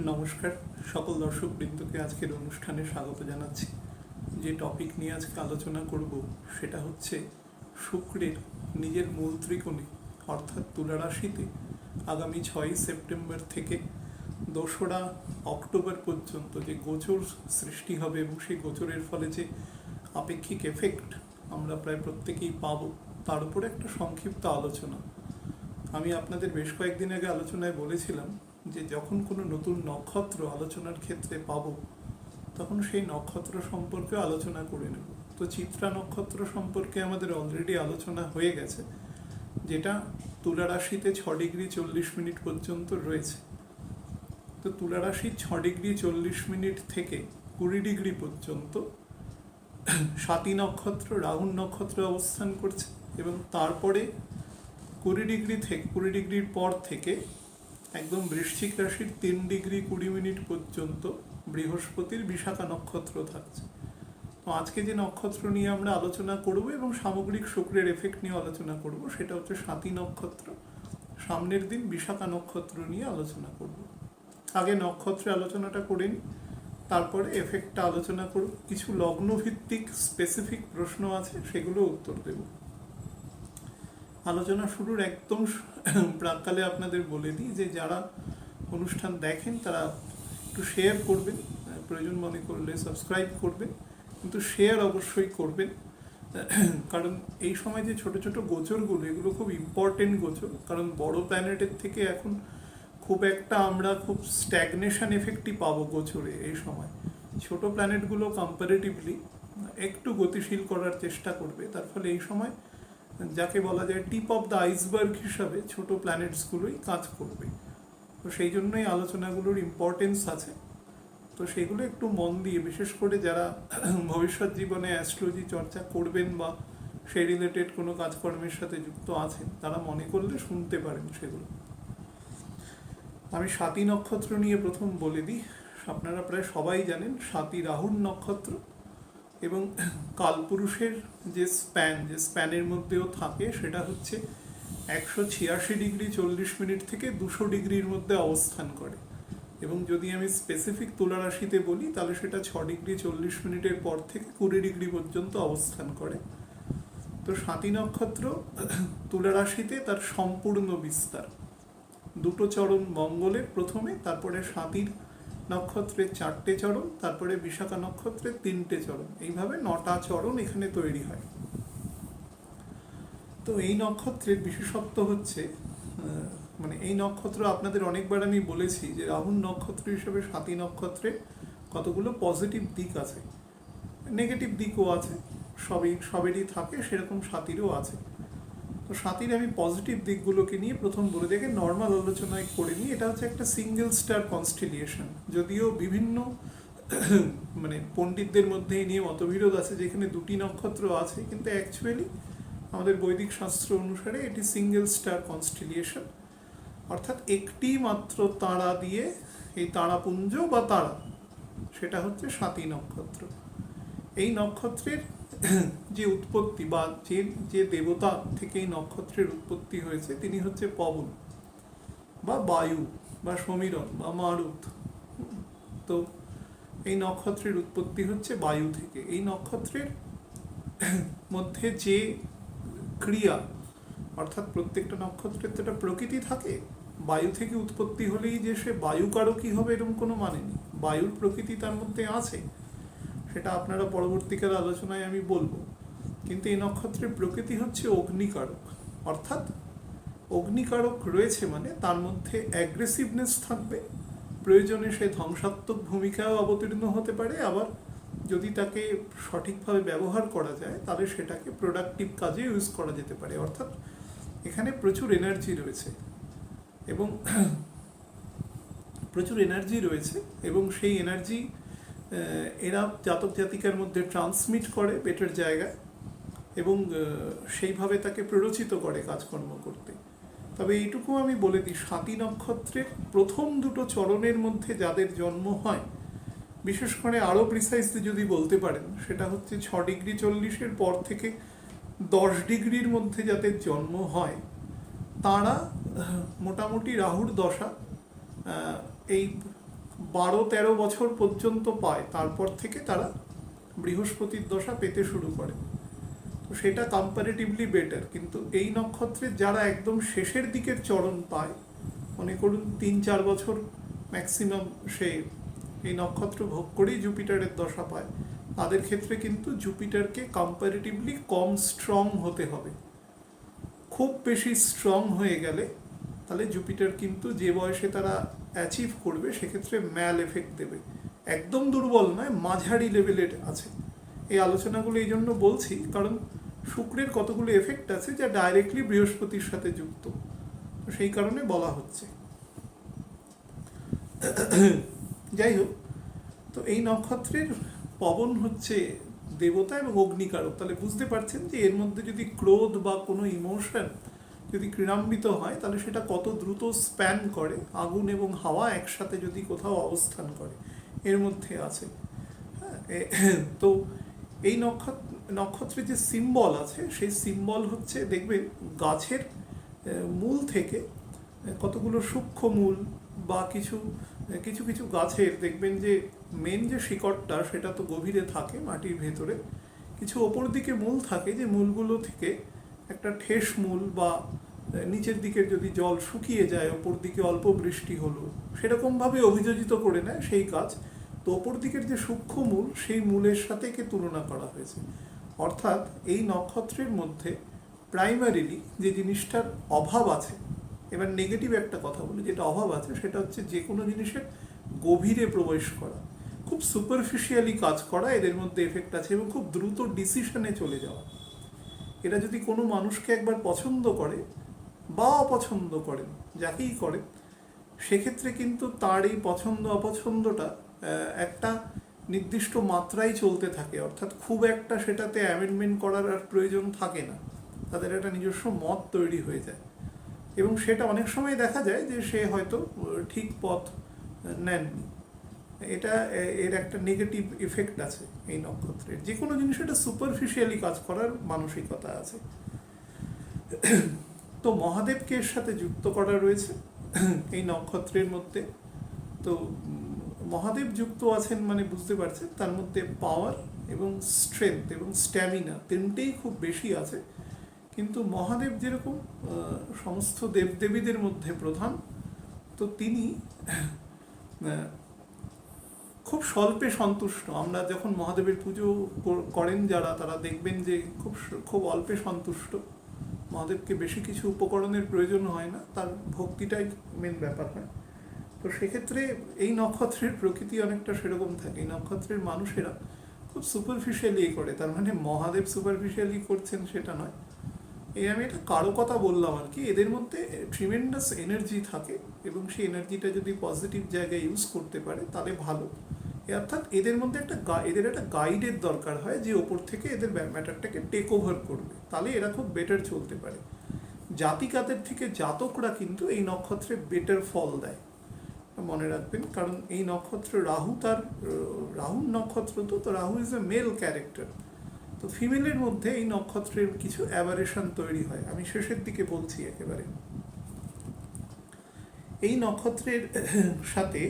নমস্কার সকল দর্শকবৃন্দকে আজকের অনুষ্ঠানে স্বাগত জানাচ্ছি। যে টপিক নিয়ে আজকে আলোচনা করব সেটা হচ্ছে শুক্রের নিজের মূল ত্রিকোণে অর্থাৎ তুলা রাশিতে আগামী 6ই সেপ্টেম্বর থেকে 2রা অক্টোবর পর্যন্ত যে গোচর সৃষ্টি হবে এবং সেই গোচরের ফলে যে আপেক্ষিক এফেক্ট আমরা প্রায় প্রত্যেকেই পাবো তার উপরে একটা সংক্ষিপ্ত আলোচনা। আমি আপনাদের বেশ কয়েকদিন আগে আলোচনায় বলেছিলাম যে যখন কোনো নতুন নক্ষত্র আলোচনার ক্ষেত্রে পাবো তখন সেই নক্ষত্র সম্পর্কে আলোচনা করে নেব। তো চিত্রা নক্ষত্র সম্পর্কে আমাদের অলরেডি আলোচনা হয়ে গেছে, যেটা তুলা রাশিতে 6°40' পর্যন্ত রয়েছে। তো তুলা রাশির 6°40' থেকে 20° পর্যন্ত স্বাতী নক্ষত্র রাহু নক্ষত্র অবস্থান করছে এবং তারপরে 20°পর থেকে একদম বৃশ্চিক রাশির 3°20' পর্যন্ত বৃহস্পতির বিশাখা নক্ষত্র থাকছে। তো আজকে যে নক্ষত্র নিয়ে আমরা আলোচনা করব এবং সামগ্রিক শুক্রের এফেক্ট নিয়ে আলোচনা করব সেটা হচ্ছে স্বাতী নক্ষত্র। সামনের দিন বিশাখা নক্ষত্র নিয়ে আলোচনা করব। আগে নক্ষত্রের আলোচনাটা করে নিই, তারপরে এফেক্টটা আলোচনা করব। কিছু লগ্নভিত্তিক স্পেসিফিক প্রশ্ন আছে, সেগুলো উত্তর দেব। আলোচনা শুরুর একদম প্রাক্কালে আপনাদের বলে দিই যে যারা অনুষ্ঠান দেখেন তারা একটু শেয়ার করবেন, প্রয়োজন মনে করলে সাবস্ক্রাইব করবেন, কিন্তু শেয়ার অবশ্যই করবেন। কারণ এই সময় যে ছোট ছোট গোচরগুলো এগুলো খুব ইম্পর্টেন্ট গোচর, কারণ বড় প্ল্যানেটের থেকে এখন খুব একটা আমরা খুব স্ট্যাগনেশন এফেক্টই পাবো গোচরে। এই সময় ছোট প্ল্যানেটগুলো কম্পারেটিভলি একটু গতিশীল করার চেষ্টা করবে, তার ফলে এই সময় যাকে বলা যায় টিপ অফ দ্য আইসবার্গ হিসাবে ছোট প্ল্যানেটসগুলোই কাজ করবে। তো সেই জন্যই আলোচনাগুলোর ইম্পর্টেন্স আছে। তো সেগুলো একটু মন দিয়ে, বিশেষ করে যারা ভবিষ্যৎ জীবনে অ্যাস্ট্রোলজি চর্চা করবেন বা সেই রিলেটেড কোনো কাজকর্মের সাথে যুক্ত আছেন, তারা মনে করলে শুনতে পারেন সেগুলো। আমি স্বাতী নক্ষত্র নিয়ে প্রথম বলে দিই। আপনারা প্রায় সবাই জানেন স্বাতী রাহুর নক্ষত্র এবং কালপুরুষের যে স্প্যানের মধ্যেও থাকে সেটা হচ্ছে 186°40' থেকে 200°-র মধ্যে অবস্থান করে। এবং যদি আমি স্পেসিফিক তুলা রাশিতে বলি তাহলে সেটা 6°40' পর থেকে 20° পর্যন্ত অবস্থান করে। তো স্বাতী নক্ষত্র তুলা রাশিতে তার সম্পূর্ণ বিস্তার, দুটো চরণ মঙ্গলের প্রথমে, তারপরে স্বাতীর নক্ষত্রের 4টে চরণ, তারপরে বিশাখা নক্ষত্রের 3টে চরণ, এইভাবে 9টা চরণ এখানে তৈরি হয়। তো এই নক্ষত্রের বিশেষত্ব হচ্ছে মানে এই নক্ষত্র আপনাদের অনেকবার আমি বলেছি যে রাহু নক্ষত্র হিসেবে স্বাতী নক্ষত্রে কতগুলো পজিটিভ দিক আছে, নেগেটিভ দিকও আছে, সবেরই থাকে, সেরকম স্বাতীরও আছে। তো স্বাতীর আমি পজিটিভ দিকগুলোকে নিয়ে প্রথম বলে দেখে নর্মাল আলোচনায় করে নিই। এটা হচ্ছে একটা সিঙ্গেল স্টার কনস্টিলিয়েশন, যদিও বিভিন্ন মানে পণ্ডিতদের মধ্যে এই নিয়ে মতবিরোধ আছে যেখানে 2টি নক্ষত্র আছে, কিন্তু অ্যাকচুয়ালি আমাদের বৈদিক শাস্ত্র অনুসারে এটি সিঙ্গেল স্টার কনস্টিলিয়েশন, অর্থাৎ একটি মাত্র তারা দিয়ে এই তারাপুঞ্জ বা তারা, সেটা হচ্ছে স্বাতী নক্ষত্র। এই নক্ষত্রের যে উৎপত্তি বা যে দেবতা থেকে এই নক্ষত্রের উৎপত্তি হয়েছে তিনি হচ্ছে পবন বা বায়ু বা সমীরণ বা মারুত। তো এই নক্ষত্রের উৎপত্তি হচ্ছে বায়ু থেকে। এই নক্ষত্রের মধ্যে যে ক্রিয়া, অর্থাৎ প্রত্যেকটা নক্ষত্রের তো একটা প্রকৃতি থাকে, বায়ু থেকে উৎপত্তি হলেই যে সে বায়ুকারকই হবে এরকম কোনো মানে নেই। বায়ুর প্রকৃতি তার মধ্যে আছে, সেটা আপনারা পরবর্তীকালে আলোচনায় আমি বলবো। কিন্তু এই নক্ষত্রের প্রকৃতি হচ্ছে অগ্নিকারক, অর্থাৎ অগ্নিকারক রয়েছে মানে তার মধ্যে অ্যাগ্রেসিভনেস থাকবে, প্রয়োজনে সে ধ্বংসাত্মক ভূমিকাও অবতীর্ণ হতে পারে, আবার যদি তাকে সঠিকভাবে ব্যবহার করা যায় তাহলে সেটাকে প্রোডাক্টিভ কাজে ইউজ করা যেতে পারে। অর্থাৎ এখানে প্রচুর এনার্জি রয়েছে এবং সেই এনার্জি এরা জাতক জাতিকার মধ্যে ট্রান্সমিট করে বেটার জায়গায় এবং সেইভাবে তাকে প্ররোচিত করে কাজকর্ম করতে। তবে এইটুকু আমি বলে দিই, স্বাতী নক্ষত্রের প্রথম দুটো চরণের মধ্যে যাদের জন্ম হয়, বিশেষ করে আরও প্রিসাইসলি যদি বলতে পারেন, সেটা হচ্ছে 6°40' পর থেকে 10°-র মধ্যে যাদের জন্ম হয় তারা মোটামুটি রাহুর দশা এই 12-13 বছর পর্যন্ত পায়, তারপর থেকে তারা বৃহস্পতির দশা পেতে শুরু করে। তো সেটা কম্পারেটিভলি বেটার। কিন্তু এই নক্ষত্রের যারা একদম শেষের দিকের চরণ পায়, মনে করুন 3-4 বছর ম্যাক্সিমাম সে এই নক্ষত্র ভোগ করেই জুপিটারের দশা পায়, তাদের ক্ষেত্রে কিন্তু জুপিটারকে কম্পারেটিভলি কম স্ট্রং হতে হবে। খুব বেশি স্ট্রং হয়ে গেলে তাহলে জুপিটার কিন্তু যে বয়সে তারা অ্যাচিভ করবে সেক্ষেত্রে ম্যাল এফেক্ট দেবে। একদম দুর্বল নয়, মাঝারি লেভেলের আছে। এই আলোচনাগুলো এই জন্য বলছি কারণ শুক্রের কতগুলো এফেক্ট আছে যা ডাইরেক্টলি বৃহস্পতির সাথে যুক্ত, তো সেই কারণে বলা হচ্ছে। যাই হোক, তো এই নক্ষত্রের পবন হচ্ছে দেবতা এবং অগ্নিকারক। তাহলে বুঝতে পারছেন যে এর মধ্যে যদি ক্রোধ বা কোনো ইমোশন যদি ক্রীড়ান্বিত হয় তাহলে সেটা কত দ্রুত স্প্যান করে, আগুন এবং হাওয়া একসাথে যদি কোথাও অবস্থান করে এর মধ্যে আছে। হ্যাঁ, তো এই নক্ষত্রের যে সিম্বল আছে সেই সিম্বল হচ্ছে, দেখবেন গাছের মূল থেকে কতগুলো সূক্ষ্ম মূল বা কিছু কিছু কিছু গাছের দেখবেন যে মেন যে শিকড়টা সেটা তো গভীরে থাকে মাটির ভেতরে, কিছু ওপর দিকে মূল থাকে যে মূলগুলো থেকে একটা ঠেস মূল বা নিচের দিকের যদি জল শুকিয়ে যায়, ওপর দিকে অল্প বৃষ্টি হলো, সেরকমভাবে অভিযোজিত করে নেয় সেই গাছ। তো ওপর দিকের যে সূক্ষ্ম মূল সেই মূলের সাথে একে তুলনা করা হয়েছে। অর্থাৎ এই নক্ষত্রের মধ্যে প্রাইমারিলি যে জিনিসটার অভাব আছে, এবার নেগেটিভ একটা কথা বলি, যেটা অভাব আছে সেটা হচ্ছে যে কোনো জিনিসের গভীরে প্রবেশ করা, খুব সুপারফিশিয়ালি কাজ করা, এদের মধ্যে এফেক্ট আছে, এবং খুব দ্রুত ডিসিশনে চলে যাওয়া। এরা যদি কোনো মানুষকে একবার পছন্দ করে বা অপছন্দ করেন, যাকেই করেন, সেক্ষেত্রে কিন্তু তার এই পছন্দ অপছন্দটা একটা নির্দিষ্ট মাত্রায় চলতে থাকে। অর্থাৎ খুব একটা সেটাতে অ্যামেন্ডমেন্ট করার আর প্রয়োজন থাকে না, তাদের একটা নিজস্ব মত তৈরি হয়ে যায়। এবং সেটা অনেক সময় দেখা যায় যে সে হয়তো ঠিক পথ নেননি। এটা এর একটা নেগেটিভ ইফেক্ট আছে এই নক্ষত্রের। যে কোনো জিনিস এটা সুপারফিশিয়ালি কাজ করার মানসিকতা আছে। তো মহাদেবকে এর সাথে যুক্ত করা রয়েছে এই নক্ষত্রের মধ্যে। তো মহাদেব যুক্ত আছেন মানে বুঝতে পারছেন তার মধ্যে পাওয়ার এবং স্ট্রেংথ এবং স্ট্যামিনা তিনটেই খুব বেশি আছে। কিন্তু মহাদেব যেরকম সমস্ত দেবদেবীদের মধ্যে প্রধান, তো তিনি খুব স্বল্পে সন্তুষ্ট। আমরা যখন মহাদেবের পুজো করেন যারা, তারা দেখবেন যে খুব অল্পে সন্তুষ্ট। মহাদেবকে বেশি কিছু উপকরণের প্রয়োজন হয় না, তার ভক্তিটাই মেন ব্যাপার হয়। তো সেক্ষেত্রে এই নক্ষত্রের প্রকৃতি অনেকটা সেরকম থাকে। এই নক্ষত্রের মানুষেরা খুব সুপারফিশিয়ালি করে, তার মানে মহাদেব সুপারফিশিয়ালি করছেন সেটা নয়। এই আমি একটা কারো কথা বললাম আর কি। এদের মধ্যে ট্রিমেন্ডাস এনার্জি থাকে এবং সেই এনার্জিটা যদি পজিটিভ জায়গায় ইউজ করতে পারে তাহলে ভালো। অর্থাৎ এদের মধ্যে এদের একটা গাইডের দরকার হয় যে ওপর থেকে এদের ম্যাটারটাকে টেক ওভার করবে, তাহলে এরা খুব বেটার চলতে পারে। জাতিকাদের থেকে জাতকরা কিন্তু এই নক্ষত্রে বেটার ফল দেয়, মনে রাখবেন। কারণ এই নক্ষত্র রাহুর নক্ষত্র, তো Rahu is a mail character. তো ফিমেলের মধ্যে এই নক্ষত্রের কিছু অ্যাভারেশন তৈরি হয়, আমি শেষের দিকে বলছি একেবারে। এই নক্ষত্রের সাথে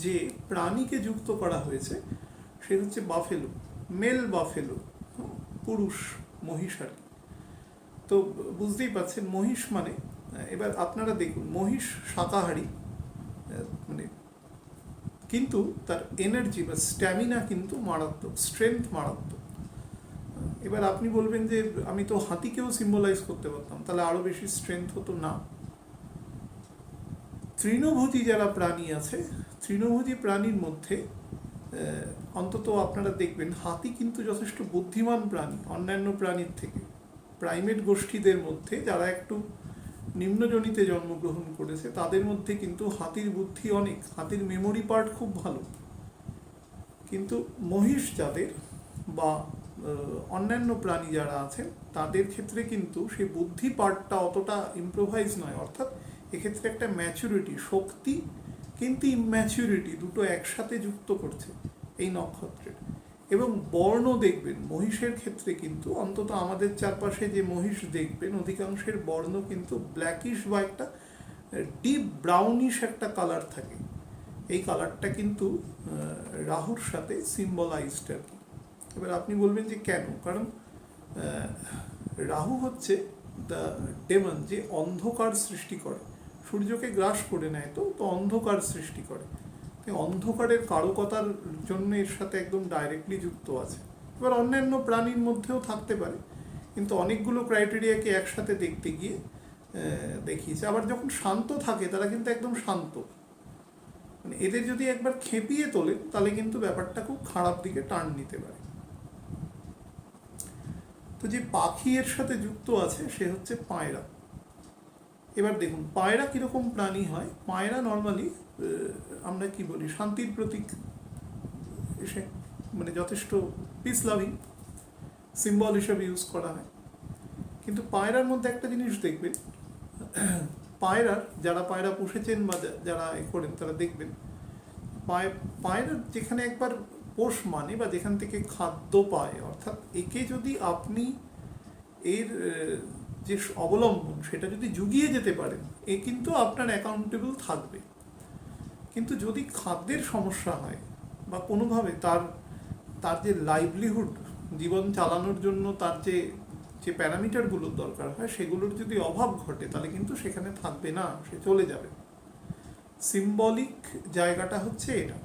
যে প্রাণীকে যুক্ত করা হয়েছে সে হচ্ছে বাফেলো, মেল বাফেলো, পুরুষ মহিষ আর কি। তো বুঝতেই পারছেন মহিষ মানে, এবার আপনারা দেখুন মহিষ শাকাহারী, মানে কিন্তু তার এনার্জি বা স্ট্যামিনা কিন্তু মারাত্মক, স্ট্রেংথ মারাত্মক। এবার আপনি বলবেন যে আমি তো হাতিকেও সিম্বলাইজ করতে পারতাম, তাহলে আরো বেশি স্ট্রেংথ হতো। না, তৃণভোজী যারা প্রাণী আছে, তৃণভোজী প্রাণীর মধ্যে অন্তত আপনারা দেখবেন হাতি কিন্তু যথেষ্ট বুদ্ধিমান প্রাণী অন্যান্য প্রাণীর থেকে। প্রাইমেট গোষ্ঠীদের মধ্যে যারা একটু নিম্নজনিতে জন্মগ্রহণ করেছে তাদের মধ্যে কিন্তু হাতির বুদ্ধি অনেক, হাতির মেমোরি পার্ট খুব ভালো। কিন্তু মহিষ যাদের বা অন্যান্য প্রাণী যারা আছেন তাদের ক্ষেত্রে কিন্তু সেই বুদ্ধি পার্টটা অতটা ইম্প্রোভাইজ নয়। অর্থাৎ এক্ষেত্রে একটা ম্যাচুরিটি, শক্তি কিন্তু ইম্যাচুরিটি দুটো একসাথে যুক্ত করছে এই নক্ষত্রের। এবং বর্ণ দেখবেন মহিষের ক্ষেত্রে কিন্তু, অন্তত আমাদের চারপাশে যে মহিষ দেখবেন অধিকাংশের বর্ণ কিন্তু ব্ল্যাকিশ বা একটা ডিপ ব্রাউনিশ একটা কালার থাকে। এই কালারটা কিন্তু রাহুর সাথে সিম্বলাইজড আর কি। এবার আপনি বলবেন যে কেন? কারণ রাহু হচ্ছে দ্য ডেমন, যে অন্ধকার সৃষ্টি করে, সূর্যকে গ্রাস করে নেয়, তো অন্ধকার সৃষ্টি করে। অন্ধকারের কারকতার জন্য এর সাথে একদম ডাইরেক্টলি যুক্ত আছে। এবার অন্যান্য প্রাণীর মধ্যেও থাকতে পারে, কিন্তু অনেকগুলো ক্রাইটেরিয়াকে একসাথে দেখতে গিয়ে দেখিয়েছে। আবার যখন শান্ত থাকে তারা কিন্তু একদম শান্ত, মানে এদের যদি একবার খেপিয়ে তোলে তাহলে কিন্তু ব্যাপারটা খুব খারাপ দিকে টার্ন নিতে পারে। তো যে পাখি এর সাথে যুক্ত আছে সে হচ্ছে পায়রা। এবার দেখুন পায়রা কিরকম প্রাণী হয়। পায়রা নর্মালি আমরা কি বলি, শান্তির প্রতীক, এসে মানে যথেষ্ট পিস লাভিং সিম্বল হিসেবে ইউজ করা হয়। কিন্তু পায়রার মধ্যে একটা জিনিস দেখবেন, পায়রার যারা পায়রা পুষেছেন বা যারা করেন তারা দেখবেন, পায়রা যেখানে একবার পোষ মানে বা যেখান থেকে খাদ্য পায়, অর্থাৎ একে যদি আপনি এর যে অবলম্বন সেটা যদি জুগিয়ে যেতে পারেন, এ কিন্তু আপনার অ্যাকাউন্টেবল থাকবে। কিন্তু যদি খাদ্যের সমস্যা হয় বা কোনোভাবে তার যে লাইভলিহুড, জীবন চালানোর জন্য তার যে প্যারামিটারগুলোর দরকার হয় সেগুলোর যদি অভাব ঘটে, তাহলে কিন্তু সেখানে থাকবে না, সে চলে যাবে। সিম্বলিক জায়গাটা হচ্ছে এটা।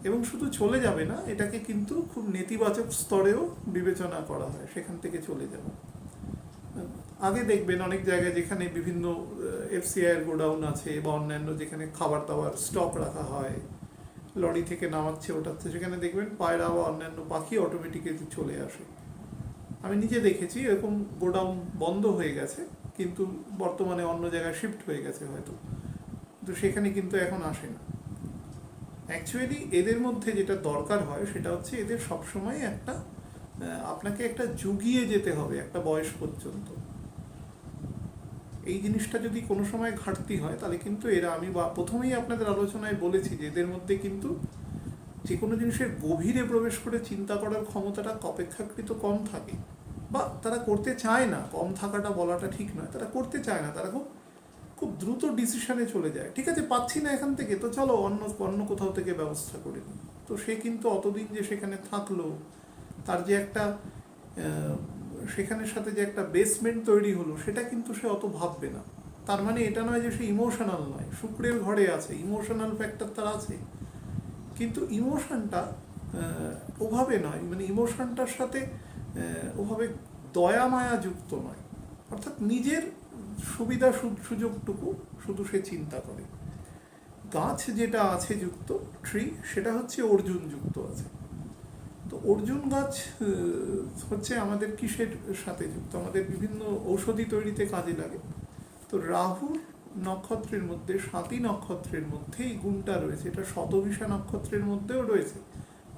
এবং শুধু চলে যাবে না, এটাকে কিন্তু খুব নেতিবাচক স্তরেও বিবেচনা করা হয়, সেখান থেকে চলে যাবে। আগে দেখবেন অনেক জায়গায় যেখানে বিভিন্ন এফসিআই এর গোডাউন আছে বা অন্যান্য যেখানে খাবার দাবার স্টক রাখা হয়, লরি থেকে নামাচ্ছে ওঠাচ্ছে, সেখানে দেখবেন পায়রা বা অন্যান্য পাখি অটোমেটিক্যালি চলে আসে। আমি নিজে দেখেছি এরকম গোডাউন বন্ধ হয়ে গেছে, কিন্তু বর্তমানে অন্য জায়গায় শিফট হয়ে গেছে হয়তো, তো সেখানে কিন্তু এখন আসে না। অ্যাকচুয়ালি এদের মধ্যে যেটা দরকার হয় সেটা হচ্ছে এদের সবসময় আপনাকে একটা জুগিয়ে যেতে হবে একটা বয়স পর্যন্ত। এই জিনিসটা যদি কোনো সময় ঘাটতি হয় তাহলে কিন্তু আমি প্রথমেই আপনাদের আলোচনায় বলেছি যে এদের মধ্যে কিন্তু যে কোনো জিনিসের গভীরে প্রবেশ করে চিন্তা করার ক্ষমতাটা অপেক্ষাকৃত কম থাকে, বা তারা করতে চায় না। কম থাকাটা বলাটা ঠিক নয়, তারা করতে চায় না, তারা খুব দ্রুত ডিসিশনে চলে যায়। ঠিক আছে, পাচ্ছি না এখান থেকে, তো চলো অন্য কোথাও থেকে ব্যবস্থা করে নিই। তো সে কিন্তু অতদিন যে সেখানে থাকলো, তার যে একটা সেখানের সাথে যে একটা বেসমেন্ট তৈরি হলো, সেটা কিন্তু সে অত ভাববে না। তার মানে এটা নয় যে সে ইমোশনাল নয়, শুক্রের ঘরে আছে, ইমোশনাল ফ্যাক্টর তার আছে, কিন্তু ইমোশনটা ওভাবে নয়, মানে ইমোশনটার সাথে ওভাবে দয়া মায়া যুক্ত নয়। অর্থাৎ নিজের সুবিধা সুযোগটুকু শুধু সে চিন্তা করে। গাছ যেটা আছে যুক্ত, ট্রি, সেটা হচ্ছে অর্জুন যুক্ত আছে। তো অর্জুন গাছ হচ্ছে আমাদের কিসের সাথে যুক্ত? আমাদের বিভিন্ন ঔষধি তৈরিতে কাজে লাগে। তো রাহুর নক্ষত্রের মধ্যে, স্বাতী নক্ষত্রের মধ্যে এই গুণটা রয়েছে। এটা শতভিষা নক্ষত্রের মধ্যেও রয়েছে,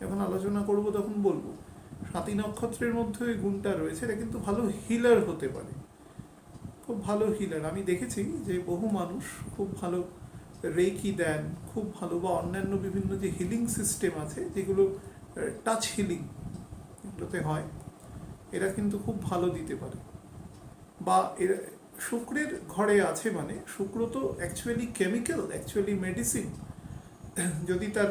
যখন আলোচনা করব তখন বলবো। স্বাতী নক্ষত্রের মধ্যে এই গুণটা রয়েছে, এটা কিন্তু ভালো হিলার হতে পারে, খুব ভালো হিলার। আমি দেখেছি যে বহু মানুষ খুব ভালো রেকি দেন, খুব ভালো, বা অন্যান্য বিভিন্ন যে হিলিং সিস্টেম আছে যেগুলো টাচ হিলিং এগুলোতে হয়, এরা কিন্তু খুব ভালো দিতে পারে। বা এরা শুক্রের ঘরে আছে, মানে শুক্র তো অ্যাকচুয়ালি কেমিক্যাল, অ্যাকচুয়ালি মেডিসিন। যদি তার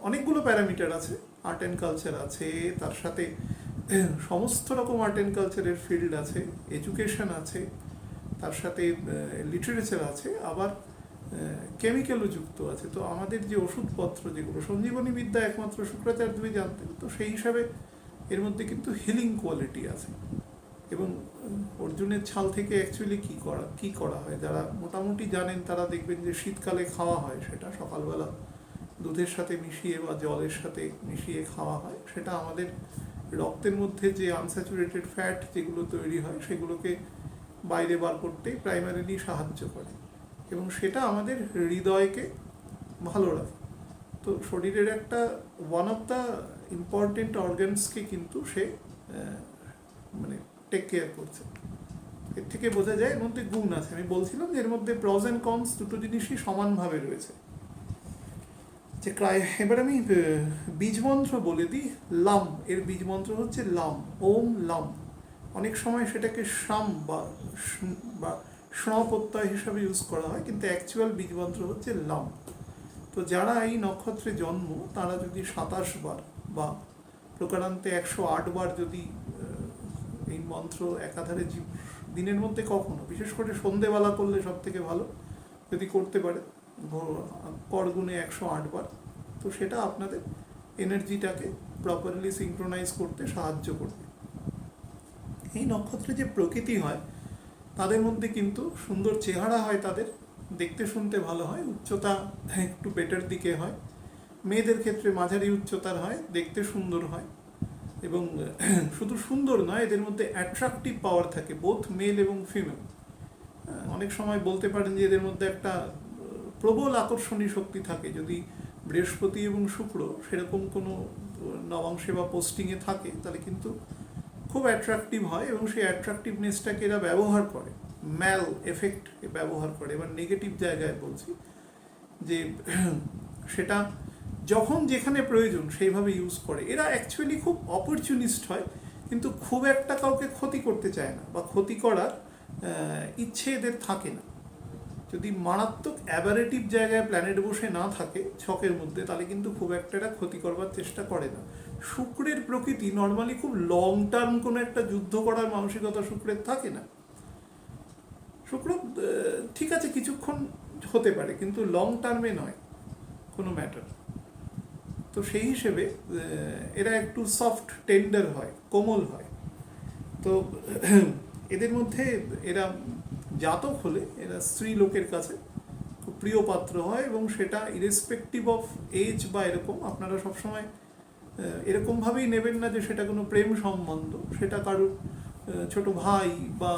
অনেকগুলো প্যারামিটার আছে, আর্ট অ্যান্ড কালচার আছে, তার সাথে সমস্ত রকম আর্ট অ্যান্ড কালচারের ফিল্ড আছে, এডুকেশন আছে, তার সাথে লিটারেচার আছে, আবার কেমিক্যালও যুক্ত আছে। তো আমাদের যে ওষুধপত্র, যেগুলো সঞ্জীবনী বিদ্যা একমাত্র শুক্রাচার্যই জানতেন, তো সেই হিসাবে এর মধ্যে কিন্তু হিলিং কোয়ালিটি আছে। এবং অর্জুনের ছাল থেকে অ্যাকচুয়ালি কি করা হয়, যারা মোটামুটি জানেন তারা দেখবেন যে শীতকালে খাওয়া হয়, সেটা সকালবেলা দুধের সাথে মিশিয়ে বা জলের সাথে মিশিয়ে খাওয়া হয়। সেটা আমাদের রক্তের মধ্যে যে আনস্যাচুরেটেড ফ্যাট যেগুলো তৈরি হয় সেগুলোকে বাইরে বার করতে প্রাইমারিলি সাহায্য করে, এবং সেটা আমাদের হৃদয়কে ভালো রাখে। তো শরীরের একটা ওয়ান অফ দ্য ইম্পর্টেন্ট অর্গানসকে কিন্তু সে মানে টেক কেয়ার করছে। এর থেকে বোঝা যায় এর মধ্যে গুণ আছে। আমি বলছিলাম যে এর মধ্যে প্রজ অ্যান্ড কনস দুটো জিনিসই সমানভাবে রয়েছে। যে এবার আমি বীজমন্ত্র বলে দিই। লাম, এর বীজমন্ত্র হচ্ছে লাম, ওম লাম। অনেক সময় সেটাকে শাম বা স্ন প্রত্যয় হিসাবে ইউজ করা হয়, কিন্তু অ্যাকচুয়াল বীজমন্ত্র হচ্ছে লাম। তো তো যারা এই নক্ষত্রে জন্ম তারা যদি 27 বার বা প্রকারান্তে 108 বার যদি এই মন্ত্র একাধারে দিনের মধ্যে কখনো, বিশেষ করে সন্ধেবেলা করলে সব থেকে ভালো, যদি করতে পারে করগুণে 108 বার, তো সেটা আপনাদের এনার্জিটাকে প্রপারলি সিঙ্ক্রোনাইজ করতে সাহায্য করবে। এই নক্ষত্রে যে প্রকৃতি হয় তাদের মধ্যে কিন্তু সুন্দর চেহারা হয়, তাদের দেখতে শুনতে ভালো হয়, উচ্চতা একটু বেটার দিকে হয়, মেয়েদের ক্ষেত্রে মাঝারি উচ্চতার হয়, দেখতে সুন্দর হয়, এবং শুধু সুন্দর নয়, এদের মধ্যে অ্যাট্রাকটিভ পাওয়ার থাকে, বোথ মেল এবং ফিমেল। অনেক সময় বলতে পারেন যে এদের মধ্যে একটা প্রবল আকর্ষণী শক্তি থাকে। যদি বৃহস্পতি এবং শুক্র সেরকম কোনো নবাংশে বা পোস্টিংয়ে থাকে তাহলে কিন্তু খুব অ্যাট্রাকটিভ হয়, এবং সেই অ্যাট্রাকটিভনেসটাকে এরা ব্যবহার করে, ম্যাল এফেক্ট ব্যবহার করে। এবার নেগেটিভ জায়গায় বলছি যে সেটা যখন যেখানে প্রয়োজন সেইভাবে ইউজ করে। এরা অ্যাকচুয়ালি খুব অপরচুনিস্ট হয়, কিন্তু খুব একটা কাউকে ক্ষতি করতে চায় না, বা ক্ষতি করার ইচ্ছে এদের থাকে না। যদি মারাত্মক অ্যাবারেটিভ জায়গায় প্ল্যানেট বসে না থাকে ছকের মধ্যে, তাহলে কিন্তু খুব একটা এটা ক্ষতি করবার চেষ্টা করে না। শুক্রের প্রকৃতি নর্মালি খুব লং টার্ম কোনো একটা যুদ্ধ করার মানসিকতা শুক্রের থাকে না। শুক্র ঠিক আছে কিছুক্ষণ হতে পারে, কিন্তু লং টার্মে নয় কোনো ম্যাটার। তো সেই হিসেবে এরা একটু সফট টেন্ডার হয়, কোমল হয়। তো এদের মধ্যে এরা জাতক হলে এরা স্ত্রী লোকের কাছে খুব প্রিয় পাত্র হয়, এবং সেটা ইরেসপেক্টিভ অফ এজ বা এরকম। আপনারা সবসময় এরকমভাবেই নেবেন না যে সেটা কোনো প্রেম সম্বন্ধ, সেটা কারুর ছোট ভাই বা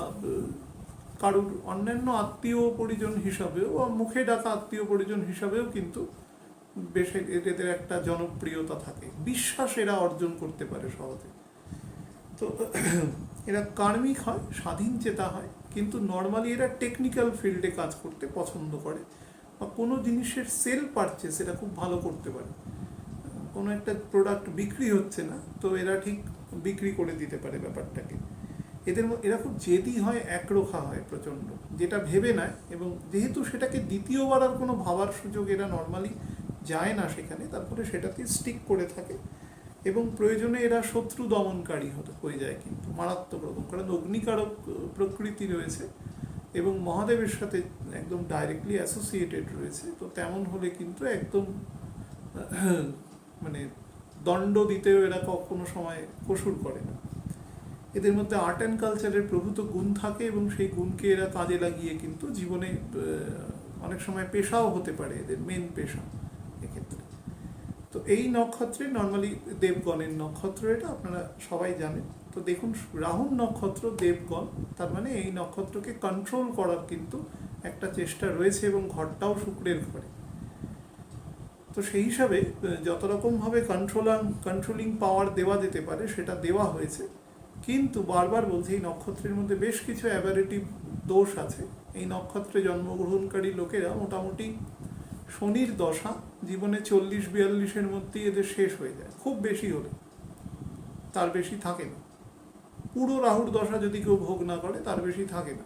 কারুর অন্যান্য আত্মীয় পরিজন হিসাবেও বা মুখে ডাকা আত্মীয় পরিজন হিসাবেও কিন্তু বেশ এদের একটা জনপ্রিয়তা থাকে, বিশ্বাস এরা অর্জন করতে পারে সহজে। তো এরা কার্মিক হয়, স্বাধীন চেতা হয়, কিন্তু নর্মালি এরা টেকনিক্যাল ফিল্ডে কাজ করতে পছন্দ করে, বা কোনো জিনিসের সেল পারচেস এরা খুব ভালো করতে পারে। কোনো একটা প্রোডাক্ট বিক্রি হচ্ছে না, তো এরা ঠিক বিক্রি করে দিতে পারে ব্যাপারটাকে। এরা খুব জেদি হয়, একরোখা হয় প্রচণ্ড, যেটা ভেবে নেয়, এবং যেহেতু সেটাকে দ্বিতীয়বার আর কোনো ভাবার সুযোগ এরা নর্মালি যায় না সেখানে, তারপরে সেটাতে স্টিক করে থাকে, এবং প্রয়োজনে এরা শত্রু দমনকারী হয়ে যায়, কিন্তু মারাত্মক রকম। কারণ অগ্নিকারক প্রকৃতি রয়েছে এবং মহাদেবের সাথে একদম ডাইরেক্টলি অ্যাসোসিয়েটেড রয়েছে। তো তেমন হলে কিন্তু একদম মানে দণ্ড দিতেও এরা কোনো সময় কসুর করে না। এদের মধ্যে আর্ট অ্যান্ড কালচারের প্রভূত গুণ থাকে, এবং সেই গুণকে এরা কাজে লাগিয়ে কিন্তু জীবনে অনেক সময় পেশাও হতে পারে, এদের মেন পেশা এক্ষেত্রে। তো এই নক্ষত্রে নর্মালি দেবগণের নক্ষত্র, এটা আপনারা সবাই জানেন। তো দেখুন, রাহুর নক্ষত্র দেবগণ, তার মানে এই নক্ষত্রকে কন্ট্রোল করার কিন্তু একটা চেষ্টা রয়েছে, এবং ঘরটাও শুক্রের ঘরে। তো সেই হিসাবে যত রকমভাবে কন্ট্রোলিং পাওয়ার দেওয়া যেতে পারে সেটা দেওয়া হয়েছে, কিন্তু বারবার বলছি এই নক্ষত্রের মধ্যে বেশ কিছু অ্যাবারেটিভ দোষ আছে। এই নক্ষত্রে জন্মগ্রহণকারী লোকেরা মোটামুটি শনির দশা জীবনে 40-42-এর মধ্যেই এদের শেষ হয়ে যায়, খুব বেশি হলে, তার বেশি থাকে না। পুরো রাহুর দশা যদি কেউ ভোগ না করে তার বেশি থাকে না।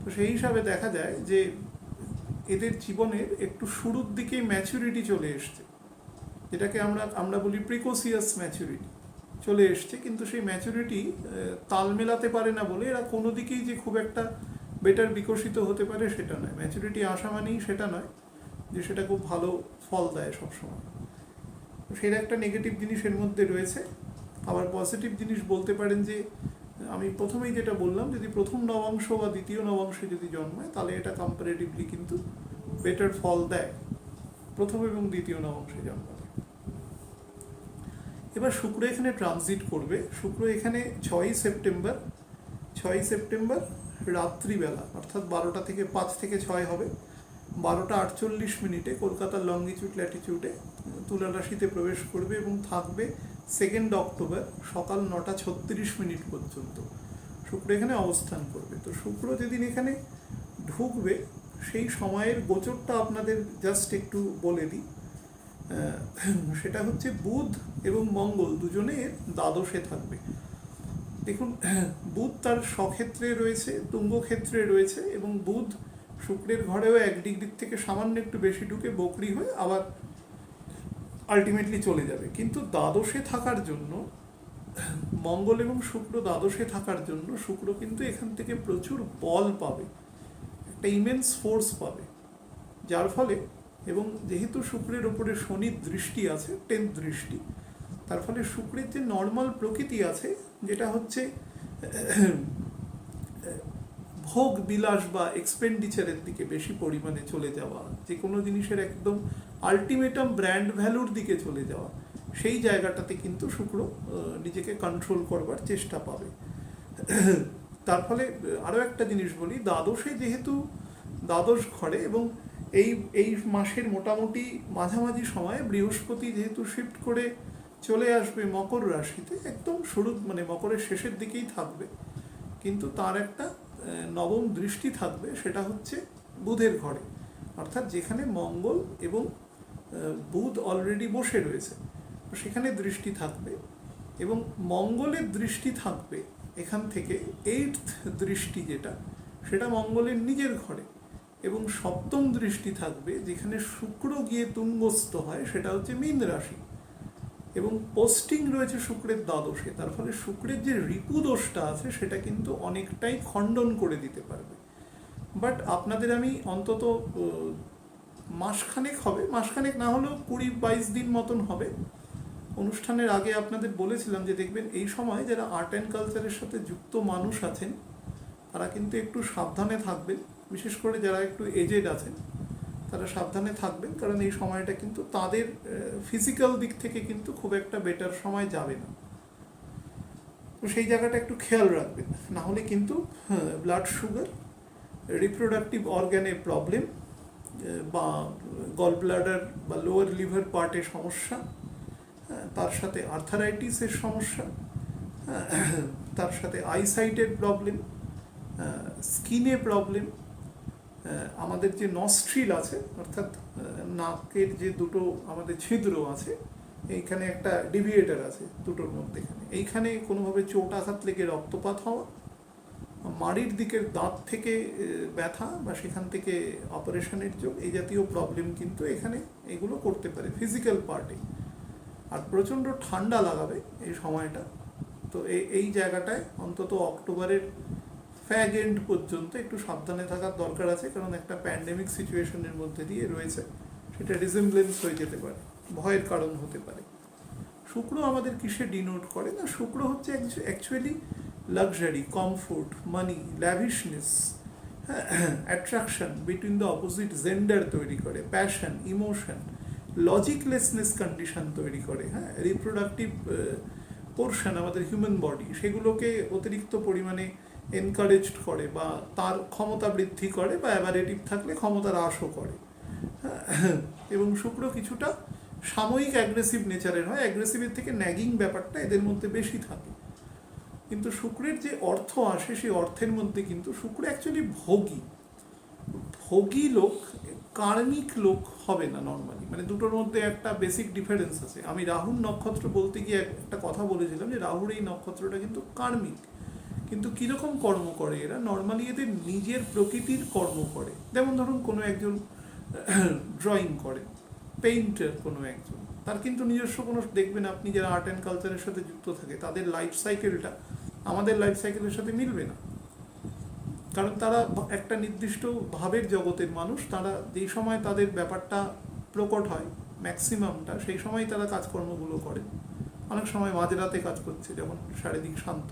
তো সেই হিসাবে দেখা যায় যে এদের জীবনের একটু শুরুর দিকেই ম্যাচুরিটি চলে এসছে, যেটাকে আমরা বলি প্রিকোসিয়াস ম্যাচুরিটি চলে এসছে। কিন্তু সেই ম্যাচুরিটি তাল মেলাতে পারে না বলে এরা কোনো দিকেই যে খুব একটা বেটার বিকশিত হতে পারে সেটা নয়। ম্যাচুরিটি আসা মানেই সেটা নয় যে সেটা খুব ভালো ফল দেয় সবসময়। সেটা একটা নেগেটিভ জিনিস এর মধ্যে রয়েছে। আবার পজিটিভ জিনিস বলতে পারেন যে আমি প্রথমেই যেটা বললাম, যদি প্রথম নবাংশ বা দ্বিতীয় নবাংশে যদি জন্মায় তাহলে এটা কম্পারেটিভলি কিন্তু বেটার ফল দেয় প্রথম এবং দ্বিতীয় নবাংশে জন্মালে। এবার শুক্র এখানে ট্রানজিট করবে। শুক্র এখানে 6ই সেপ্টেম্বর রাত্রিবেলা, অর্থাৎ 12টা থেকে 5 থেকে 6 হবে, 12:48 কলকাতার লংগিটিউড ল্যাটিটিউডে তুলা রাশিতে প্রবেশ করবে, এবং থাকবে 2 অক্টোবর সকাল 9:36 পর্যন্ত শুক্র এখানে অবস্থান করবে। তো শুক্র যেদিন এখানে ঢুকবে সেই সময়ের গোচরটা আপনাদের জাস্ট একটু বলে দিই। সেটা হচ্ছে বুধ এবং মঙ্গল দুজনের দ্বাদশে থাকবে। দেখুন, বুধ তার স্বক্ষেত্রে রয়েছে, তুঙ্গ ক্ষেত্রে রয়েছে, এবং বুধ শুক্রের ঘরেও 1 ডিগ্রির থেকে সামান্য একটু বেশি ঢুকে বকরি হয়ে আবার আলটিমেটলি চলে যাবে। কিন্তু দ্বাদশে থাকার জন্য, মঙ্গল এবং শুক্র দ্বাদশে থাকার জন্য শুক্র কিন্তু এখান থেকে প্রচুর বল পাবে, একটা ইমেন্স ফোর্স পাবে, যার ফলে, এবং যেহেতু শুক্রের ওপরে শনির দৃষ্টি আছে, 10th দৃষ্টি, তার ফলে শুক্রের যে নর্মাল প্রকৃতি আছে, যেটা হচ্ছে ভোগ বিলাস বা এক্সপেন্ডিচারের দিকে বেশি পরিমাণে চলে যাওয়া, যে কোনো জিনিসের একদম আলটিমেটাম ব্র্যান্ড ভ্যালুর দিকে চলে যাওয়া, সেই জায়গাটাতে কিন্তু শুক্র নিজেকে কন্ট্রোল করবার চেষ্টা পাবে। তার ফলে আরও একটা জিনিস বলি, দ্বাদশে যেহেতু দ্বাদশ ঘরে, এবং এই এই মাসের মোটামুটি মাঝামাঝি সময়ে বৃহস্পতি যেহেতু শিফট করে চলে আসবে মকর রাশিতে, একদম শুরু মানে মকরের শেষের দিকেই থাকবে, কিন্তু তার একটা নবম দৃষ্টি থাকবে, সেটা হচ্ছে বুধের ঘরে, অর্থাৎ যেখানে মঙ্গল এবং বুধ অলরেডি বসে রয়েছে, সেখানে দৃষ্টি থাকবে, এবং মঙ্গলের দৃষ্টি থাকবে এখান থেকে 8th দৃষ্টি যেটা, সেটা মঙ্গলের নিজের ঘরে, এবং সপ্তম দৃষ্টি থাকবে যেখানে শুক্র গিয়ে তুঙ্গস্থ হয়, সেটা হচ্ছে মীন রাশি, এবং পোস্টিং রয়েছে শুক্রের দ্বাদশে, তার ফলে শুক্রের যে রিপু দোষটা আছে সেটা কিন্তু অনেকটাই খণ্ডন করে দিতে পারবে। বাট আপনাদের আমি অন্তত মাসখানেক হবে, মাসখানেক না হলেও 20-22 দিন মতন হবে, অনুষ্ঠানের আগে আপনাদের বলেছিলাম যে দেখবেন এই সময় যারা আর্ট অ্যান্ড কালচারের সাথে যুক্ত মানুষ আছেন তারা কিন্তু একটু সাবধানে থাকবেন, বিশেষ করে যারা একটু এজেড আছেন তারা সাবধানে থাকবেন, কারণ এই সময়টা কিন্তু তাদের ফিজিক্যাল দিক থেকে কিন্তু খুব একটা বেটার সময় যাবে না, তো সেই জায়গাটা একটু খেয়াল রাখবেন, না হলে কিন্তু ব্লাড সুগার, রিপ্রোডাক্টিভ অর্গ্যানে প্রবলেম, বা গল ব্লাডার বা লোয়ার লিভার পার্টে সমস্যা, তার সাথে আর্থারাইটিসের সমস্যা, তার সাথে আইসাইটের প্রবলেম, স্কিনে প্রবলেম, আমাদের যে নস্ট্রিল আছে, অর্থাৎ নাকের যে দুটো আমাদের ছিদ্র আছে, এইখানে একটা ডিভিয়েটার আছে দুটোর মধ্যেখানে, এইখানে কোনোভাবে চোট আঘাত লেগে রক্তপাত হওয়া, মাড়ির দিকের দাঁত থেকে ব্যথা বা সেখান থেকে অপারেশনের যোগ, এই জাতীয় প্রবলেম কিন্তু এখানে এগুলো করতে পারে ফিজিক্যাল পার্টে। আর প্রচণ্ড ঠান্ডা লাগাবে এই সময়টা, তো এই জায়গাটায় অন্তত অক্টোবরের ফ্যাগ এন্ড পর্যন্ত একটু সাবধানে থাকার দরকার আছে, কারণ একটা প্যান্ডেমিক সিচুয়েশনের মধ্যে দিয়ে রয়েছে, সেটা রিজেম্বলেন্স হয়ে যেতে পারে, ভয়ের কারণ হতে পারে। শুক্র আমাদের কিসে ডিনোট করে না, শুক্র হচ্ছে actually luxury, comfort, money, lavishness, attraction between the opposite gender তৈরি করে, প্যাশন, ইমোশন, লজিকলেসনেস কন্ডিশন তৈরি করে, রিপ্রোডাক্টিভ পোর্শন আমাদের হিউম্যান বডি, সেগুলোকে অতিরিক্ত পরিমাণে এনকারেজড করে, বা তার ক্ষমতা বৃদ্ধি করে, বা অ্যাভারেটিভ থাকলে ক্ষমতার হ্রাসও করে, এবং শুক্র কিছুটা সাময়িক অ্যাগ্রেসিভ নেচারের হয়, অ্যাগ্রেসিভের থেকে ন্যাগিং ব্যাপারটা এদের মধ্যে বেশি থাকে। কিন্তু শুক্রের যে অর্থ আসে সেই অর্থের মধ্যে কিন্তু শুক্র অ্যাকচুয়ালি ভোগী লোক, কার্মিক লোক হবে না নর্মালি, মানে দুটোর মধ্যে একটা বেসিক ডিফারেন্স আছে। আমি রাহুর নক্ষত্র বলতে গিয়ে একটা কথা বলেছিলাম যে রাহুর এই নক্ষত্রটা কিন্তু কার্মিক, কিন্তু কীরকম কর্ম করে এরা, নর্মালি এদের নিজের প্রকৃতির কর্ম করে। যেমন ধরুন কোনো একজন ড্রয়িং করে, পেইন্টার কোনো একজন, তার কিন্তু নিজস্ব কোনো, দেখবেন আপনি যারা আর্ট অ্যান্ড কালচারের সাথে যুক্ত থাকে তাদের লাইফ সাইকেলটা আমাদের লাইফ সাইকেলের সাথে মিলবে না, কারণ তারা একটা নির্দিষ্ট ভাবের জগতের মানুষ, তারা যেই সময় তাদের ব্যাপারটা প্রকট হয় ম্যাক্সিমামটা সেই সময় তারা কাজকর্মগুলো করে, অনেক সময় মাঝরাতে কাজ করছে যখন শারীরিক শান্ত।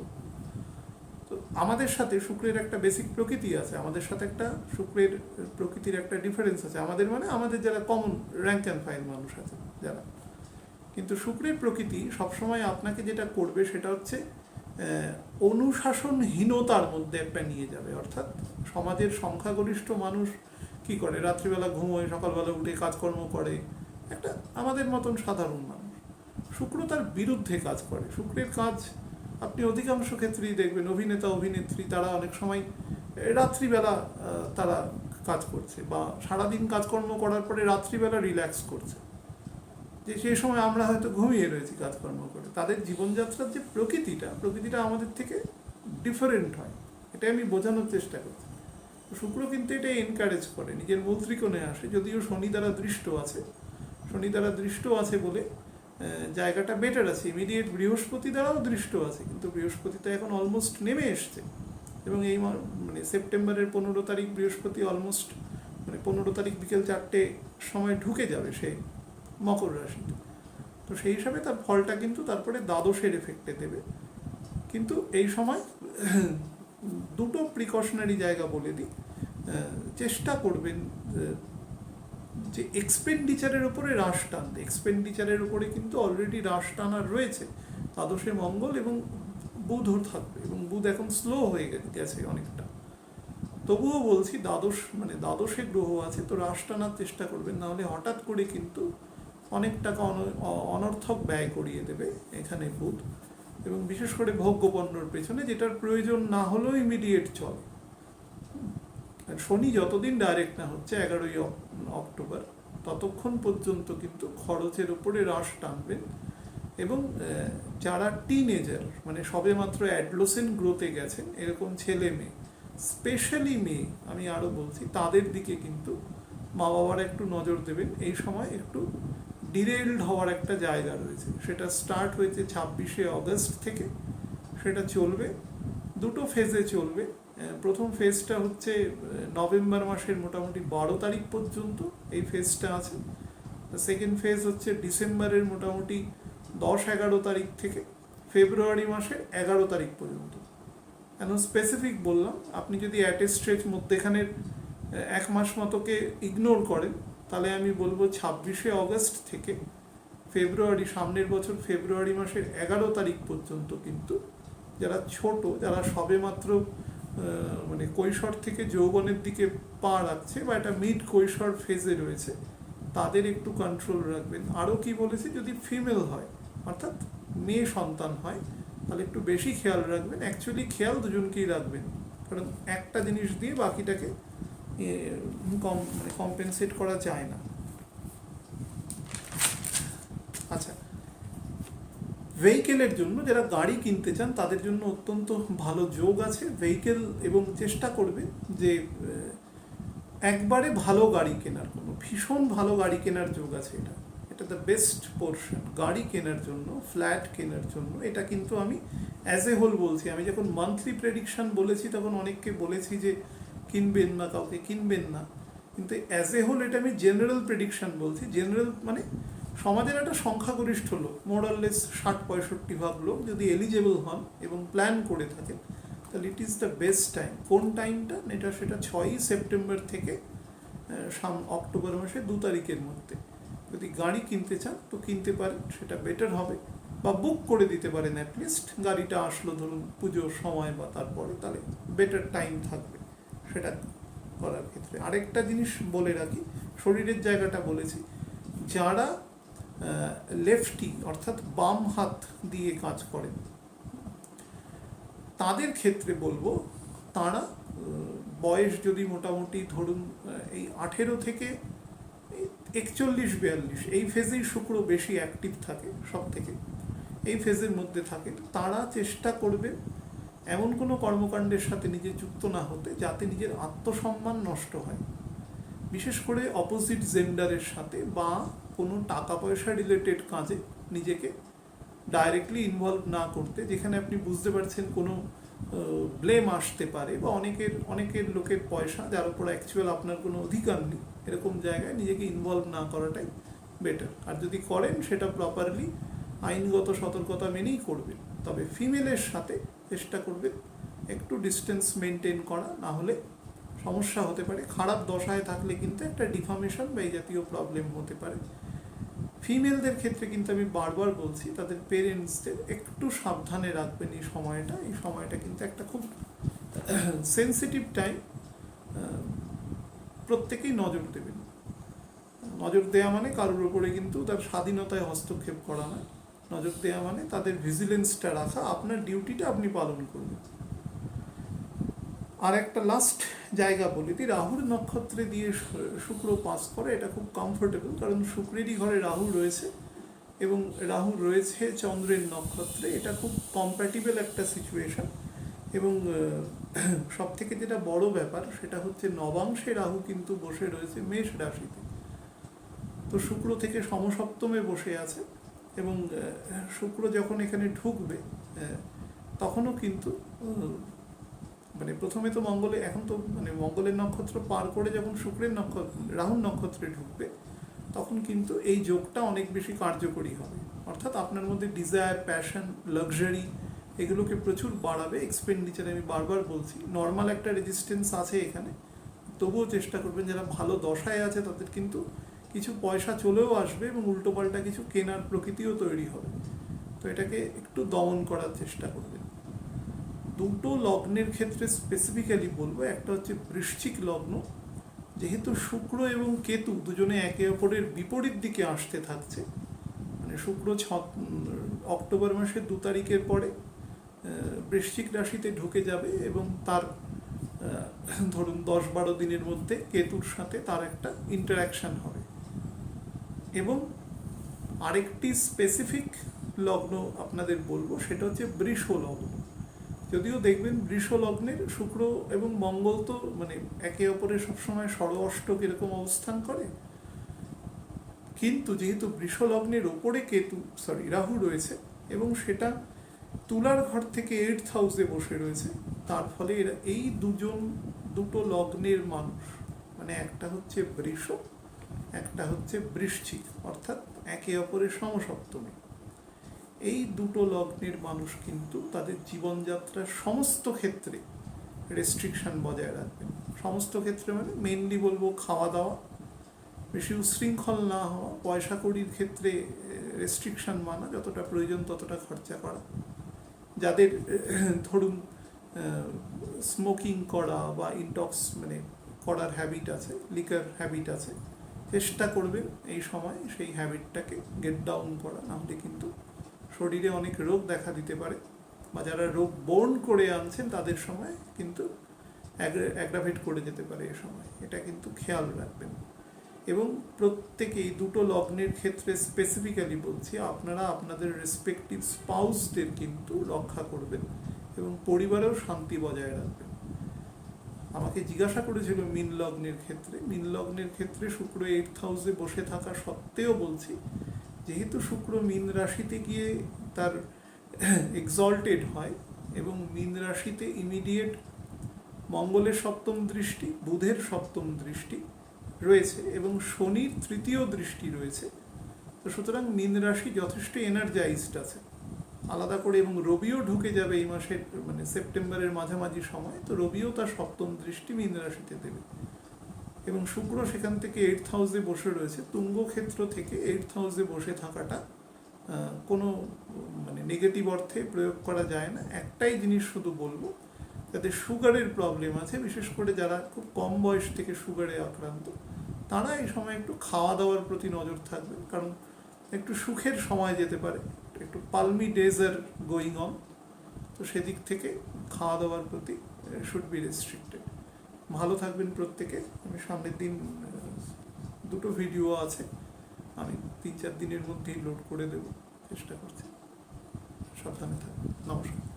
তো আমাদের সাথে শুক্রের একটা বেসিক প্রকৃতি আছে, আমাদের সাথে একটা শুক্রের প্রকৃতির একটা ডিফারেন্স আছে, আমাদের মানে আমাদের যারা কমন র্যাঙ্ক অ্যান্ড ফাইল মানুষ আছে যারা, কিন্তু শুক্রের প্রকৃতি সবসময় আপনাকে যেটা করবে সেটা হচ্ছে অনুশাসনহীনতার মধ্যে একটা নিয়ে যাবে। অর্থাৎ সমাজের সংখ্যাগরিষ্ঠ মানুষ কি করে, রাত্রিবেলা ঘুমোয়, সকালবেলা উঠে কাজকর্ম করে, একটা আমাদের মতন সাধারণ মানুষ। শুক্র তার বিরুদ্ধে কাজ করে। শুক্রের কাজ আপনি অধিকাংশ ক্ষেত্রেই দেখবেন, অভিনেতা অভিনেত্রী তারা অনেক সময় রাত্রিবেলা তারা কাজ করছে, বা সারাদিন কাজকর্ম করার পরে রাত্রিবেলা রিল্যাক্স করছে, যে সেই সময় আমরা হয়তো ঘুমিয়ে রয়েছি কাজকর্ম করে। তাদের জীবনযাত্রার যে প্রকৃতিটা আমাদের থেকে ডিফারেন্ট হয়, এটা আমি বোঝানোর চেষ্টা করছি। শুক্র কিন্তু এটা এনকারেজ করে, নিজের মূল ত্রিকোণে আসে, যদিও শনি দ্বারা দৃষ্ট আছে। শনি দ্বারা দৃষ্ট আছে বলে জায়গাটা বেটার আছে। ইমিডিয়েট বৃহস্পতি দ্বারাও দৃষ্ট আছে, কিন্তু বৃহস্পতি তো এখন অলমোস্ট নেমে এসছে, এবং এই মানে সেপ্টেম্বরের 15 তারিখ বৃহস্পতি অলমোস্ট মানে 15 তারিখ বিকেল 4টে সময় ঢুকে যাবে সে মকর রাশিতে। তো সেই হিসাবে তার ফলটা কিন্তু তারপরে দ্বাদশের এফেক্টে দেবে। কিন্তু এই সময় দুটো প্রিকশনারি জায়গা বলে দিই। চেষ্টা করবেন যে এক্সপেন্ডিচারের উপরে হ্রাস টানতে। এক্সপেন্ডিচারের উপরে কিন্তু অলরেডি হ্রাস টানার রয়েছে। দ্বাদশে মঙ্গল এবং বুধও থাকবে, এবং বুধ এখন স্লো হয়ে গেছে অনেকটা। তবুও বলছি দ্বাদশে গ্রহ আছে, তো হ্রাস টানার চেষ্টা করবেন, নাহলে হঠাৎ করে কিন্তু অনেক টাকা অনর্থক ব্যয় করিয়ে দেবে এখানে বুধ। এবং বিশেষ করে ভোগ্যপণ্যর পেছনে, যেটার প্রয়োজন না হলেও ইমিডিয়েট চলে। আর শনি যতদিন ডাইরেক্ট না হচ্ছে 11ই অক্টোবর, ততক্ষণ পর্যন্ত কিন্তু খরচের উপরে হ্রাস টানবেন। এবং যারা টিনেজার মানে সবেমাত্র অ্যাডলোসেন্ট গ্রোথে গেছেন এরকম ছেলে মেয়ে, স্পেশালি মেয়ে আমি আরও বলছি, তাদের দিকে কিন্তু মা বাবারা একটু নজর দেবেন। এই সময় একটু ডিরেইলড হওয়ার একটা জায়গা রয়েছে। সেটা স্টার্ট হয়েছে 26শে অগস্ট থেকে, সেটা চলবে, দুটো ফেজে চলবে। প্রথম ফেজটা হচ্ছে নভেম্বর মাসের মোটামুটি 12 তারিখ পর্যন্ত এই ফেজটা আছে। সেকেন্ড ফেজ হচ্ছে ডিসেম্বরের মোটামুটি 10-11 তারিখ থেকে ফেব্রুয়ারি মাসের 11 তারিখ পর্যন্ত। কেন স্পেসিফিক বললাম, আপনি যদি অ্যাট এ স্ট্রেচ মধ্যেখানের 1 মাস মতোকে ইগনোর করেন, তাহলে আমি বলবো 26শে অগস্ট থেকে ফেব্রুয়ারি, সামনের বছর ফেব্রুয়ারি মাসের 11 তারিখ পর্যন্ত কিন্তু যারা ছোট, যারা সবেমাত্র মানে কৈশোর থেকে যৌবনের দিকে পা রাখছে বা একটা মিড কৈশোর ফেজে রয়েছে, তাদের একটু কন্ট্রোল রাখবেন। আরও কি বলেছি, যদি ফিমেল হয় অর্থাৎ মেয়ে সন্তান হয়, তাহলে একটু বেশি খেয়াল রাখবেন। অ্যাকচুয়ালি খেয়াল দুজনকেই রাখবেন, কারণ একটা জিনিস দিয়ে বাকিটাকে কম্পেনসেট করা যায় না। আচ্ছা, ভেহিকেলের জন্য যারা গাড়ি কিনতে চান তাদের জন্য অত্যন্ত ভালো যোগ আছে ভেহিকেল, এবং চেষ্টা করবেন যে একবারে ভালো গাড়ি কেনার, কোনো ভীষণ ভালো গাড়ি কেনার যোগ আছে। এটা দ্য বেস্ট পোর্শন গাড়ি কেনার জন্য, ফ্ল্যাট কেনার জন্য। এটা কিন্তু আমি অ্যাজ এ হোল বলছি। আমি যখন মান্থলি প্রেডিকশন বলেছি তখন অনেককে বলেছি যে কিনবেন না, কাউকে কিনবেন না, কিন্তু অ্যাজ এ হোল এটা আমি জেনারেল প্রেডিকশন বলছি। জেনারেল মানে সমাজের একটা সংখ্যাগরিষ্ঠ লোক, মোরাললেস 60-65 লোক যদি এলিজেবল হন এবং প্ল্যান করে থাকেন, তাহলে it is the best time. কোন টাইমটা? সেটা 6ই সেপ্টেম্বর থেকে অক্টোবর মাসের 2 তারিখের মধ্যে যদি গাড়ি কিনতে চান তো কিনতে পারেন, সেটা বেটার হবে। বা বুক করে দিতে পারেন, অ্যাটলিস্ট গাড়িটা আসলো ধরুন পুজোর সময় বা তারপরে, তাহলে বেটার টাইম থাকবে সেটা করার ক্ষেত্রে। আরেকটা জিনিস বলে রাখি, শরীরের জায়গাটা বলেছি, যারা লেফটি অর্থাৎ বাম হাত দিয়ে কাজ করেন তাদের ক্ষেত্রে বলবো, তারা বয়স যদি মোটামুটি ধরুন এই 18 থেকে 41-42 এই ফেজেই শুক্র বেশি অ্যাক্টিভ থাকে সব থেকে, এই ফেজের মধ্যে থাকেন, তারা চেষ্টা করবেন এমন কোনো কর্মকাণ্ডের সাথে নিজে যুক্ত না হতে যাতে নিজের আত্মসম্মান নষ্ট হয়। বিশেষ করে অপোজিট জেন্ডারের সাথে বা কোনো টাকা পয়সা রিলেটেড কাজে নিজেকে ডাইরেক্টলি ইনভলভ না করতে, যেখানে আপনি বুঝতে পারছেন কোনো ব্লেম আসতে পারে বা অনেকের লোকের পয়সা যার উপর অ্যাকচুয়াল আপনার কোনো অধিকার নেই, এরকম জায়গায় নিজেকে ইনভলভ না করাটাই বেটার। আর যদি করেন সেটা প্রপারলি আইনগত সতর্কতা মেনেই করবেন। তবে ফিমেলের সাথে চেষ্টা করবেন একটু ডিস্টেন্স মেনটেন করা, না হলে সমস্যা হতে পারে। খারাপ দশায় থাকলে কিন্তু একটা ডিফামেশন বা এই জাতীয় প্রবলেম হতে পারে। ফিমেলদের ক্ষেত্রে কিন্তু আমি বারবার বলছি, তাদের পেরেন্টসদের একটু সাবধানে রাখবেন এই সময়টা কিন্তু একটা খুব সেন্সিটিভ টাইম। প্রত্যেকেই নজর দেবেন। নজর দেওয়া মানে কারোর উপরে কিন্তু তার স্বাধীনতায় হস্তক্ষেপ করা নয়। নজর দেওয়া মানে তাদের ভিজিলেন্সটা রাখা, আপনার ডিউটিটা আপনি পালন করবেন। আর একটা লাস্ট জায়গা বলি দিই, রাহুর নক্ষত্রে দিয়ে শুক্র পাস করে, এটা খুব কমফোর্টেবল, কারণ শুক্রেরই ঘরে রাহু রয়েছে এবং রাহু রয়েছে চন্দ্রের নক্ষত্রে। এটা খুব কম্প্যাটিবল একটা সিচুয়েশন এবং সব থেকে যেটা বড় ব্যাপার সেটা হচ্ছে নবাংশে রাহু কিন্তু বসে রয়েছে মেষ রাশিতে। তো শুক্র থেকে সমসপ্তমে বসে আছে এবং শুক্র যখন এখানে ঢুকবে তখনও কিন্তু মানে প্রথমে তো মঙ্গলে, এখন তো মানে মঙ্গলের নক্ষত্র পার করে যখন শুক্রের নক্ষত্র রাহুর নক্ষত্রে ঢুকবে তখন কিন্তু এই যোগটা অনেক বেশি কার্যকরী হবে। অর্থাৎ আপনার মধ্যে ডিজায়ার, প্যাশন, লাক্সারি এগুলোকে প্রচুর বাড়াবে। এক্সপেন্ডিচার আমি বারবার বলছি, নর্মাল একটা রেজিস্ট্যান্স আছে এখানে, তবুও চেষ্টা করবেন যারা ভালো দশায় আছে তাদের কিন্তু কিছু পয়সা চলেও আসবে এবং উল্টোপাল্টা কিছু কেনার প্রকৃতিও তৈরি হবে। তো এটাকে একটু দমন করার চেষ্টা করবেন। দুটো লগ্নের ক্ষেত্রে স্পেসিফিক্যালি বলবো, একটা হচ্ছে বৃশ্চিক লগ্ন, যেহেতু শুক্র এবং কেতু দুজনে একে অপরের বিপরীত দিকে আসতে থাকছে, মানে শুক্র অক্টোবর মাসের 2 তারিখের পরে বৃশ্চিক রাশিতে ঢুকে যাবে এবং তার ধরুন 10-12 দিনের মধ্যে কেতুর সাথে তার একটা ইন্টারাকশন হবে। এবং আরেকটি স্পেসিফিক লগ্ন আপনাদের বলবো, সেটা হচ্ছে বৃষ লগ্ন। যদিও দেখবেন বৃষ লগ্নের শুক্র এবং মঙ্গল তো মানে একে অপরের সবসময় ষড়অষ্টক এরকম অবস্থান করে, কিন্তু যেহেতু বৃষ লগ্নের ওপরে রাহু রয়েছে এবং সেটা তুলার ঘর থেকে 8th হাউসে বসে রয়েছে, তার ফলে এরা এই দুটো লগ্নের মানুষ, মানে একটা হচ্ছে বৃষ, একটা হচ্ছে বৃশ্চিক, অর্থাৎ একে অপরের সমসপ্তমী। এই দুটো লগ্নের মানুষ কিন্তু তাদের জীবনযাত্রার সমস্ত ক্ষেত্রে রেস্ট্রিকশন বজায় রাখবেন। সমস্ত ক্ষেত্রে মানে মেনলি বলবো খাওয়া দাওয়া, বেশি উশৃঙ্খল না হওয়া, পয়সা কড়ির ক্ষেত্রে রেস্ট্রিকশন মানা, যতটা প্রয়োজন ততটা খরচা করা। যাদের ধরুন স্মোকিং করা বা ইনটক্স মানে করার হ্যাবিট আছে, লিকার হ্যাবিট আছে, চেষ্টা করবেন এই সময় সেই হ্যাবিটটাকে গেট ডাউন করা, নাহলে কিন্তু শরীরে অনেক রোগ দেখা দিতে পারে, বা যারা রোগ বোর্ন করে আনছেন তাদের সময় কিন্তু অ্যাগ্রাভেট করে যেতে পারে এ সময়, এটা কিন্তু খেয়াল রাখবেন। এবং প্রত্যেকেই দুটো লগ্নের ক্ষেত্রে স্পেসিফিক্যালি বলছি, আপনারা আপনাদের রেসপেক্টিভ স্পাউসদের কিন্তু রক্ষা করবেন এবং পরিবারেও শান্তি বজায় রাখবেন। আমাকে জিজ্ঞাসা করেছিল মীন লগ্নের ক্ষেত্রে শুক্র 8th হাউসে বসে থাকা সত্ত্বেও বলছি, যেহেতু শুক্র মীন রাশিতে গিয়ে তার এক্সল্টেড হয় এবং মীন রাশিতে ইমিডিয়েট মঙ্গলের সপ্তম দৃষ্টি, বুধের সপ্তম দৃষ্টি রয়েছে এবং শনির 3য় দৃষ্টি রয়েছে, তো সুতরাং মীন রাশি যথেষ্ট এনার্জাইজড আছে আলাদা করে। এবং রবিও ঢুকে যাবে এই মাসের মানে সেপ্টেম্বরের মাঝামাঝি সময়, তো রবিও তার সপ্তম দৃষ্টি মীন রাশিতে দেবে এবং শুক্র সেখান থেকে 8th হাউসে বসে রয়েছে। তুঙ্গ ক্ষেত্র থেকে 8th হাউসে বসে থাকাটা কোনো মানে নেগেটিভ অর্থে প্রয়োগ করা যায় না। একটাই জিনিস শুধু বলবো, যাদের সুগারের প্রবলেম আছে, বিশেষ করে যারা খুব কম বয়স থেকে সুগারে আক্রান্ত, তারা এই সময় একটু খাওয়া দাওয়ার প্রতি নজর থাকবে, কারণ একটু সুখের সময় যেতে পারে, একটু পালমি ডেজ আর গোয়িং অন, তো সেদিক থেকে খাওয়া দাওয়ার প্রতি শুড বি রেস্ট্রিক্টেড। ভালো থাকবেন প্রত্যেকে। আমি সামনের দিন 2টো ভিডিও আছে, আমি 3-4 দিনের মধ্যেই লোড করে দেব, চেষ্টা করছি। সাবধানে থাকবেন। নমস্কার।